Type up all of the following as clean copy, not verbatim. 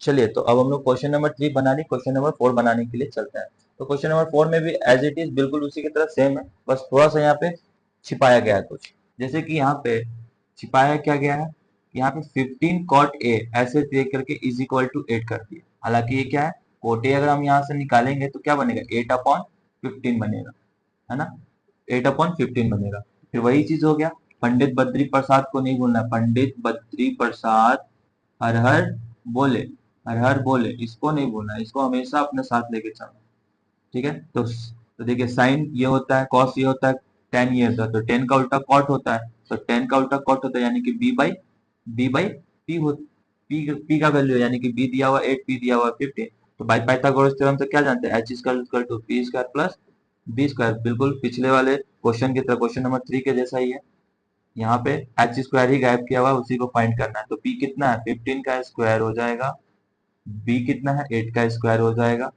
चलिए, तो अब हम लोग क्वेश्चन नंबर 3 बना ली, क्वेश्चन नंबर 4 बनाने के लिए चलते हैं। तो क्वेश्चन नंबर 4 में भी एज इट इज बिल्कुल उसी की तरह सेम है, बस थोड़ा सा यहाँ पे छिपाया गया है कुछ। जैसे कि यहाँ पे छिपाया क्या गया है, यहाँ पे 15 कॉट ए ऐसे दे करके इज इक्वल टू 8 कर दिया। हालांकि ये क्या है, कोट ए अगर हम यहाँ से निकालेंगे तो क्या बनेगा, 8 अपॉन 15 बनेगा, है ना, 8 अपॉन 15 बनेगा। फिर वही चीज हो गया, पंडित बद्री प्रसाद को नहीं भूलना है, पंडित बद्री प्रसाद हर हर बोले, हर हर बोले, इसको नहीं भूलना है, इसको हमेशा अपने साथ लेके चलना। ठीक है, तो देखिए साइन ये होता है, कॉस ये होता है, टेन ये होता है, तो टेन का उल्टा कॉट होता है, तो टेन का उल्टा कॉट होता है, यानी कि बी बाई पी हो, पी का वैल्यू यानी कि बी दिया हुआ 8, पी दिया हुआ 15। तो बाई पाइथागोरस थ्योरम से क्या जानते हैं, H square equal to P square plus B square, बिल्कुल पिछले वाले क्वेश्चन की तरह, क्वेश्चन नंबर 3 के जैसा ही है। यहाँ पे एच स्क्वायर ही गायब किया हुआ है, उसी को फाइंड करना है। तो पी कितना है, 15 का स्क्वायर हो जाएगा, बी कितना है, 8 का स्क्वायर हो जाएगा,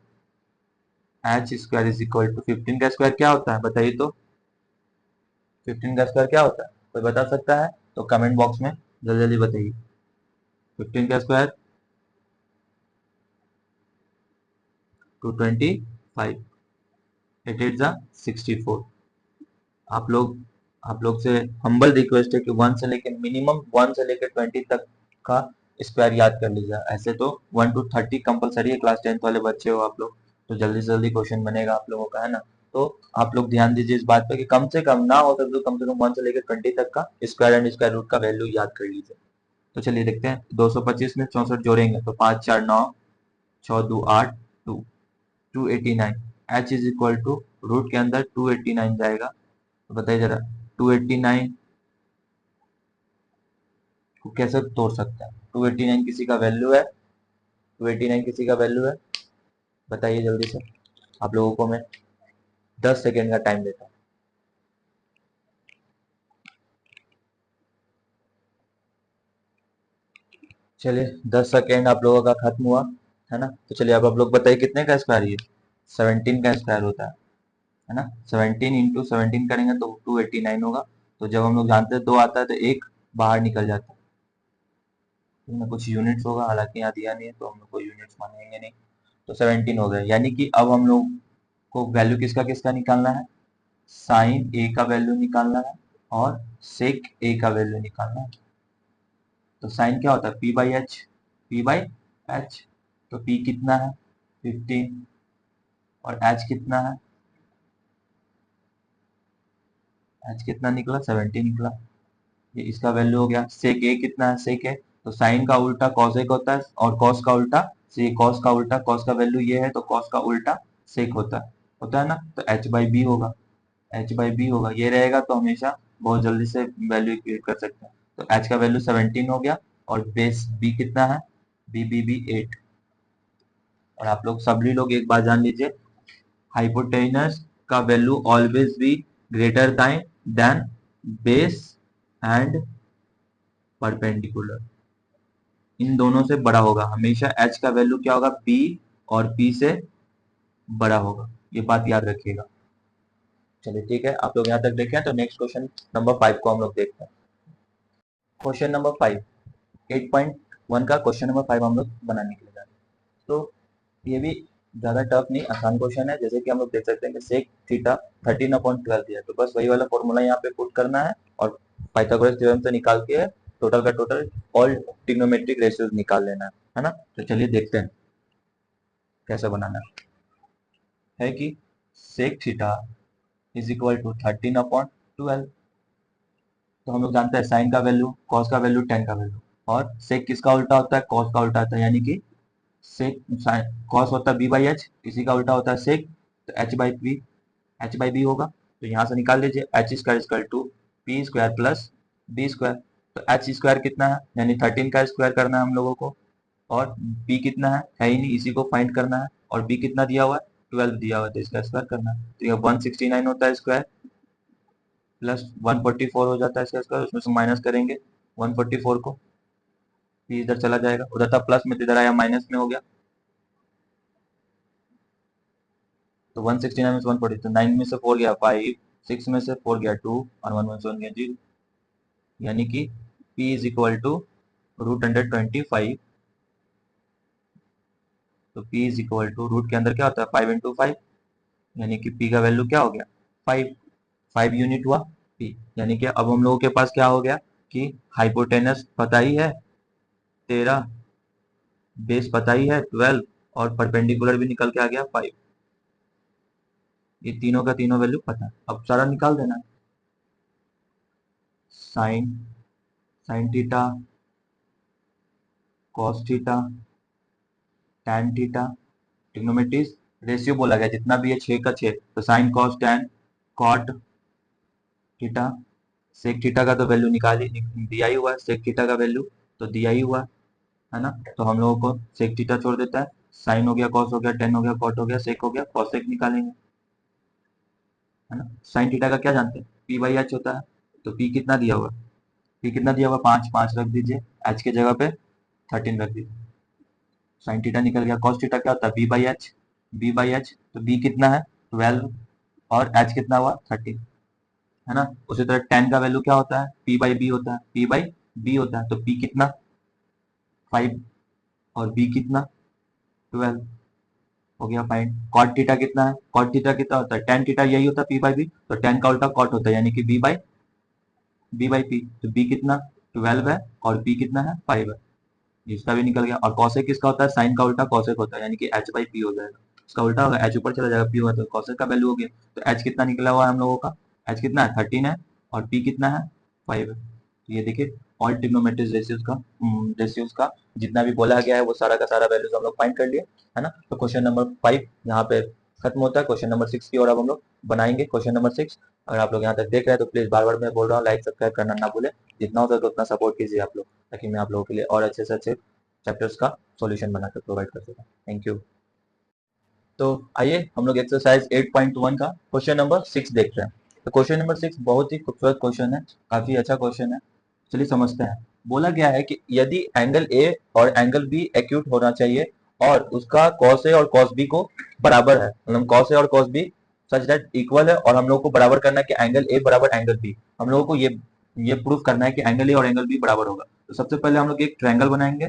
H square is equal to 15 का स्क्वायर क्या होता है बताइए तो, 15 का स्क्वायर क्या होता है, कोई बता सकता है तो कमेंट बॉक्स में जल्दी जल्दी बताइए। 15 का स्क्वायर 225, 8 8 जा 64। आप लोग आप लोग से हम्बल रिक्वेस्ट है कि 1 से लेकर मिनिमम 1 से लेकर 20 तक का स्क्वायर याद कर लीजिए। ऐसे तो 1 to 30 कंपलसरी है, क्लास 10th वाले बच्चे हो आप लोग, तो जल्दी से जल्दी क्वेश्चन बनेगा आप लोगों का, है ना। तो आप लोग ध्यान दीजिए इस बात पे कि कम से कम ना हो तो कम से कम 1 से लेकर 20 तक का स्क्वायर एंड स्क्वायर रूट का वैल्यू याद कर लीजिए। तो चलिए देखते हैं, 225 में 64 जोड़ेंगे तो 5 4 9, 6 2 8, 2 289, H is equal to root के अंदर 289 जाएगा। तो बताइए जरा, 289 को कैसे तोड़ सकते हैं, 289 किसी का वैल्यू है, 289 किसी का वैल्यू है, बताइए जल्दी से। आप लोगों को मैं 10 सेकेंड का टाइम देता हूँ। चलिए 10 सेकेंड आप लोगों का खत्म हुआ, है ना। तो चलिए अब आप लोग बताइए कितने का स्क्वायर, ये 17 का स्क्वायर होता है ना। 17 इंटू 17 करेंगे तो 289 होगा। तो जब हम लोग जानते हैं 2 आता है तो एक बाहर निकल जाता है, इसमें कुछ यूनिट्स होगा, हालांकि यहाँ दिया नहीं है तो हम लोग को यूनिट्स मानेंगे नहीं। तो 17 हो गए, यानी कि अब हम लोग को वैल्यू किसका किसका निकालना है, साइन ए का वैल्यू निकालना है और सेक ए का वैल्यू निकालना है। तो साइन क्या होता है, P by H, P by H. तो पी कितना है 15 और एच कितना है, एच कितना निकला 17 निकला। ये इसका वैल्यू हो गया। सेक ए कितना है, सेक ए, तो साइन का उल्टा कॉस एक होता है और कॉस का उल्टा से, कॉस का उल्टा, कॉस का वैल्यू ये है तो कॉस का उल्टा सेक होता है ना। तो एच बाई बी होगा, एच बाई बी होगा, ये रहेगा तो हमेशा बहुत जल्दी से वैल्यू इक्वेट कर सकते हैं। तो एच का वैल्यू 17 हो गया और बेस बी कितना है, बी 8। और आप लोग सभी लोग एक बात जान लीजिए, हाइपोटेनस का value always be greater than base and perpendicular, इन दोनों से बड़ा होगा हमेशा। एच का वैल्यू क्या होगा, बी और पी से बड़ा होगा, ये बात याद रखिएगा। चलिए ठीक है, आप लोग यहाँ तक देखें तो नेक्स्ट क्वेश्चन नंबर 5 को हम लोग देखते हैं। क्वेश्चन नंबर 5, 8.1 का क्वेश्चन नंबर 5 हम लोग बनाने के लिए जा रहे हैं। तो ये भी ज्यादा टफ नहीं, आसान क्वेश्चन है। जैसे कि हम लोग देख सकते हैं कि सेक थीटा 13/12 दिया है, तो बस वही वाला फॉर्मूला यहाँ पे पुट करना है और पाइथागोरस थ्योरम से निकाल के टोटल का टोटल ऑल ट्रिग्नोमेट्रिक रेशियोज निकाल लेना है ना। तो चलिए देखते हैं कैसे बनाना है कि sec theta is equal to 13/12। तो हम लोग जानते हैं साइन का वैल्यू, कॉस का वैल्यू, टेन का वैल्यू, और सेक किसका उल्टा होता है, कॉस का उल्टा होता है, यानी कि सेक कॉस होता है बी बाई एच, इसी का उल्टा होता है सेक, तो एच बाई बी होगा। तो यहाँ से निकाल लीजिए, H square equal to P square plus B square. तो एच स्क्वायर कितना है, यानी 13 का स्क्वायर करना है हम लोगों को, और बी कितना है ही नहीं, इसी को फाइंड करना है, और बी कितना दिया हुआ है 12 दिया हुआ है, तो इसका स्क्वायर करना है। तो ये 169 होता है स्क्वायर प्लस 144 हो जाता है इसका स्क्वायर, उसमें से माइनस करेंगे 144 को, पी इधर चला जाएगा, उधर था प्लस में तो इधर आया माइनस में हो गया। तो 169 में से 140, तो 9 में से 4 गया 5, 6 में से 4 गया 2 और 1 में से 1 गया 0, यानी कि P is equal to root 125 तो p is equal to root के अंदर क्या होता है 5 इंटू 5, यानी कि p का वैल्यू क्या हो गया 5, 5 यूनिट हुआ p, यानी कि अब हम लोगों के पास क्या हो गया कि हाइपोटेनस पता ही है 13, बेस पता ही है 12 और परपेंडिकुलर भी निकल के आ गया 5। ये तीनों का तीनों वैल्यू पता है, अब सारा निकाल देना। Sine, sine theta, cos theta, tan theta, trigonometries ratio बोला गया जितना भी है 6 का 6, तो sine cos tan cot theta, sec theta का तो वैल्यू निकाल ही दिया ही हुआ है, सेक थीटा का वैल्यू तो दिया ही हुआ है ना, तो हम लोगों को सेक थीटा छोड़ देता है, साइन हो गया, कॉस हो गया, टेन हो गया, कॉट हो गया, सेक हो गया, कॉसेक निकालेंगे, है ना। साइन थीटा का क्या जानते हैं पी बाई एच होता है, तो पी कितना दिया हुआ, पी कितना दिया हुआ 5, 5 रख दीजिए, एच के जगह पे 13 रख दीजिए, साइन थीटा निकल गया। कॉस थीटा क्या होता है B by H, B by H, तो बी कितना है 12 और एच कितना हुआ 13, है ना। उसी तरह टेन का वैल्यू क्या होता है पी बाई बी होता है, पी बाई बी होता है, तो पी कितना 5 और बी कितना 12, हो गया फाइन। कॉट थीटा कितना है, कॉट थीटा कितना होता है टेन थीटा, यही होता है पी बाई बी, तो टेन का उल्टा कॉट होता है, यानी कि बी बाई पी, तो बी कितना 12 है और पी कितना है 5 है, इसका भी निकल गया। और कॉसेक किसका होता है साइन का उल्टा कॉसेक होता है, यानी कि एच बाई पी हो जाएगा, इसका उल्टा होगा एच ऊपर चला जाएगा, पी होगा तो कॉसेक का वैल्यू हो गया। तो एच कितना निकला हुआ है हम लोगों का, एच कितना है 13 है और पी कितना है 5 है। तो ये देखिए ऑल ट्रिग्नोमेट्रिक रेशियोज का जितना भी बोला गया है वो सारा का सारा वैल्यूज हम लोग फाइंड कर लिए, है ना। तो क्वेश्चन नंबर 5 यहाँ पे खत्म होता है, क्वेश्चन नंबर 6 की और अब हम लोग बनाएंगे क्वेश्चन नंबर 6। अगर आप लोग यहाँ तक देख रहे हैं तो प्लीज बार बार मैं बोल रहा हूँ लाइक सब्सक्राइब करना ना भूले, जितना हो सके उतना सपोर्ट कीजिए आप लोग, ताकि मैं आप लोगों के लिए और अच्छे से अच्छे चैप्टर्स का सॉल्यूशन बनाकर प्रोवाइड कर सकूं। Thank you. तो आइए हम लोग एक्सरसाइज 8.1 का क्वेश्चन नंबर 6 देखते हैं। तो क्वेश्चन नंबर 6 बहुत ही खूबसूरत क्वेश्चन है, काफी अच्छा क्वेश्चन है, चलिए समझते हैं। बोला गया है कि यदि एंगल ए और एंगल बी एक्यूट होना चाहिए और उसका कॉस ए और कॉस बी को बराबर है, मतलब कॉस ए और cos B such that equal है, और हम लोग को बराबर करना है कि एंगल ए बराबर एंगल बी, हम लोगों को ये प्रूफ करना है कि एंगल ए और एंगल बी बराबर होगा। तो सबसे पहले हम लोग एक ट्रायंगल बनाएंगे,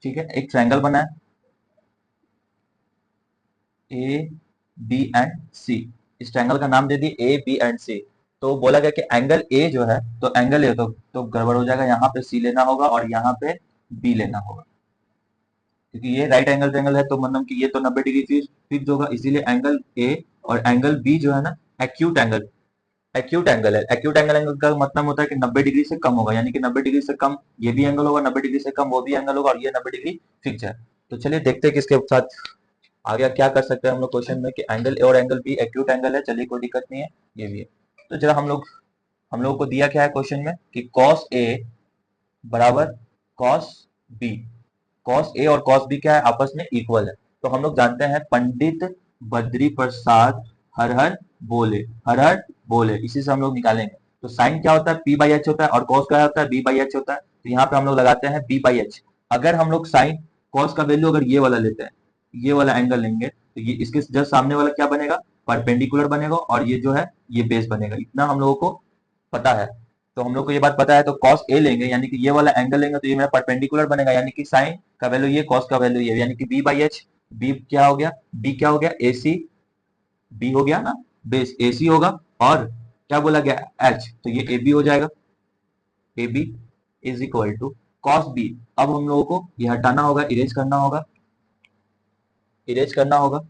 ठीक है, एक ट्रायंगल बना है ए बी एंड सी, इस ट्रायंगल का नाम दे दिए ए बी एंड सी। तो बोला गया कि एंगल ए जो है, तो एंगल ए तो गड़बड़ हो जाएगा, यहाँ पे सी लेना होगा और यहाँ पे बी लेना होगा, क्योंकि ये राइट एंगल ट्रायंगल है, तो मतलब कि ये तो 90 डिग्री फिक्स होगा, इसीलिए एंगल ए और एंगल बी जो है ना एक्यूट एंगल, एक्यूट एंगल है। एक्यूट एंगल का मतलब होता है कि 90 डिग्री से कम होगा, यानी कि 90 डिग्री से कम ये भी एंगल होगा, 90 डिग्री से कम वो भी एंगल होगा, और ये 90 डिग्री फिक्स है। तो चलिए देखते हैं किसके साथ आगे क्या कर सकते हैं हम लोग क्वेश्चन में, कि एंगल ए और एंगल बी एक्यूट एंगल है, चलिए कोई दिक्कत नहीं है, ये भी है। तो जरा हम लोग को दिया क्या है क्वेश्चन में कि कॉस ए बराबर कॉस बी, कॉस ए और कॉस बी क्या है आपस में इक्वल है। तो हम लोग जानते हैं पंडित बद्री प्रसाद हर हर बोले, हर हर बोले, इसी से हम लोग निकालेंगे। तो साइन क्या होता है पी बाई एच होता है और कॉस क्या होता है बी बाई एच होता है, तो यहाँ पे हम लोग लगाते हैं बी बाई एच। अगर हम लोग साइन कॉस का वैल्यू अगर ये वाला लेते हैं, ये वाला एंगल लेंगे, तो ये इसके जस्ट सामने वाला क्या बनेगा परपेंडिकुलर बनेगा, और ये जो है ये बेस बनेगा, इतना हम लोगों को पता है। तो हम लोग को ये बात पता है, तो cos a लेंगे, यानी कि ये वाला एंगल लेंगे, तो ये मेरा परपेंडिकुलर बनेगा, यानी कि साइन का वैल्यू ये cos का वैल्यू ये, यानी कि b बाई एच, b क्या हो गया, b क्या हो गया ac, b हो गया ना बेस, ac होगा, और क्या बोला गया h, तो ये ab हो जाएगा, ab is equal to cos b। अब हम लोगों को ये हटाना होगा, इरेज करना होगा, इरेज करना होगा।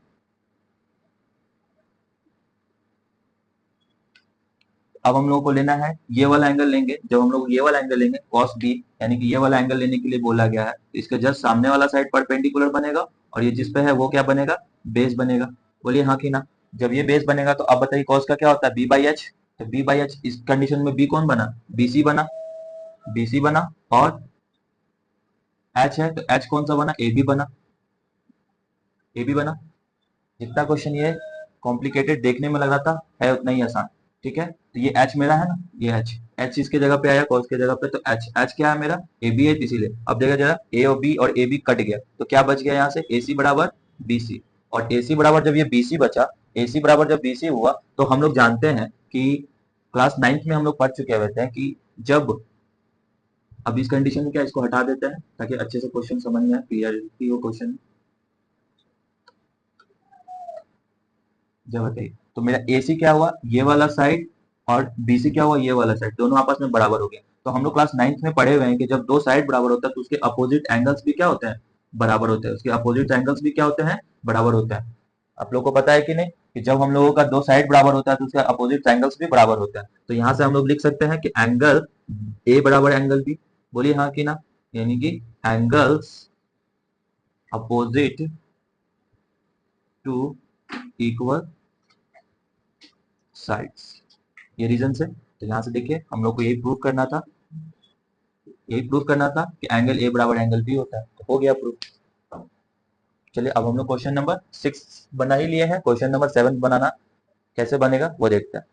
अब हम लोगों को लेना है ये वाला एंगल लेंगे, जब हम लोग ये वाला एंगल लेंगे cos b, यानी कि ये वाला एंगल लेने के लिए बोला गया है, तो इसके जस्ट सामने वाला साइड परपेंडिकुलर बनेगा, और ये जिस पे है वो क्या बनेगा बेस बनेगा। बोलिए हाँ कि ना। जब ये बेस बनेगा तो अब बताइए cos का क्या होता है बी बाई एच, तो बी बाई एच इस कंडीशन में बी कौन बना बीसी बना, बीसी बना, और एच है तो एच कौन सा बना ए बी बना, ए बी बना। जितना क्वेश्चन ये कॉम्प्लिकेटेड देखने में लग रहा था है उतना ही आसान, ठीक है। तो ये एच मेरा है ना, ये एच, एच इसके जगह पे आया कॉस के जगह पे, तो एच, एच क्या है मेरा ए बी है, इसीलिए अब देखा जरा ए और ए बी कट गया, तो क्या बच गया यहाँ से ए सी बराबर बी सी, और ए सी बराबर जब ये बी सी बचा, ए सी बराबर जब बी सी हुआ, तो हम लोग जानते हैं कि क्लास 9th में हम लोग पढ़ चुके हुए थे कि जब अब इस कंडीशन में क्या, इसको हटा देते हैं ताकि अच्छे से क्वेश्चन समझ में आए, क्लियरिटी हो क्वेश्चन। जब बताइए, तो मेरा ए सी क्या हुआ, ये वाला साइड, और बी सी क्या हुआ, ये वाला साइड, दोनों आपस में बराबर हो गया। तो हम लोग क्लास 9th में पढ़े हुए हैं कि जब दो साइड बराबर होता है तो उसके अपोजिट एंगल्स भी क्या होते हैं, बराबर होते हैं। उसके अपोजिट एंगल्स भी क्या होते हैं, बराबर होते हैं। आप लोग को पता है कि नहीं, कि जब हम लोगों का दो साइड बराबर होता है तो उसके अपोजिट एंगल्स भी बराबर होते हैं। तो यहाँ से हम लोग लिख सकते हैं कि एंगल ए बराबर एंगल बी। बोलिए हाँ कि ना, यानी कि angles opposite to equal sides, ये रीजन है। तो यहाँ से देखिए हम लोग को यही प्रूव करना था, यही प्रूव करना था कि एंगल ए बराबर एंगल बी होता है, तो हो गया प्रूफ। चलिए अब हम लोग क्वेश्चन नंबर 6 बना ही लिए हैं, क्वेश्चन नंबर 7 बनाना कैसे बनेगा वो देखते हैं।